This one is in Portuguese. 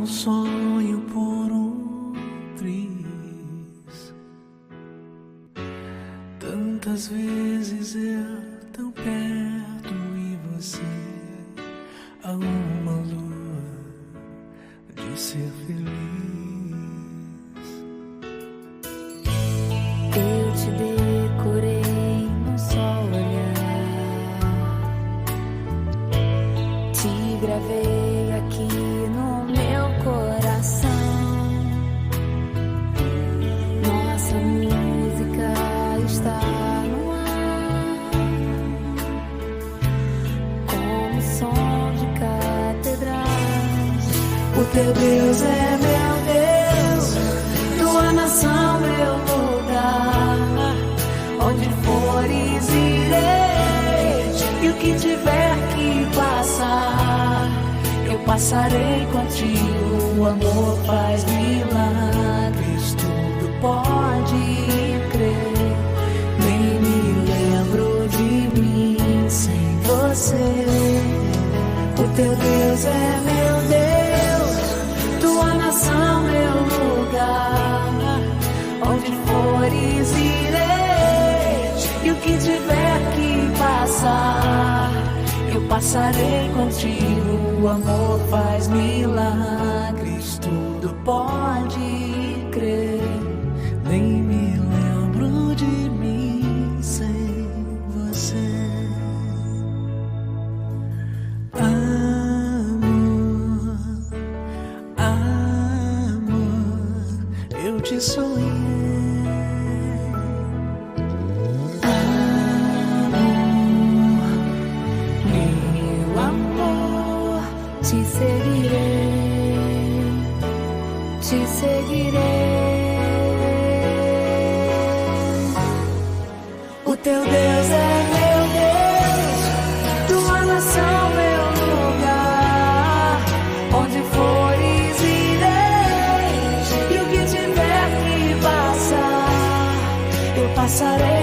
sonho por um triz. Tantas vezes eu tão perto e você a uma lua de ser feliz. Eu te decorei num só olhar, te gravei aqui no meu coração. Nossa música está no ar, como som de catedrais. O teu Deus é meu Deus, tua nação meu lugar. Onde fores irei, e o que tiver que passar, eu passarei contigo. O amor faz milagres, tudo pode crer. Nem me lembro de mim sem você. O teu Deus é meu Deus, tua nação meu lugar. Onde fores irei, e o que tiver que passar, eu passarei contigo. O amor faz milagres, tudo pode crer. Nem me lembro de mim sem você. Eu te sonhei, Meu amor, te seguirei, te seguirei. o teu Deus é meu Deus, tua nação meu lugar. Onde fores irei, e o que tiver que passar, eu passarei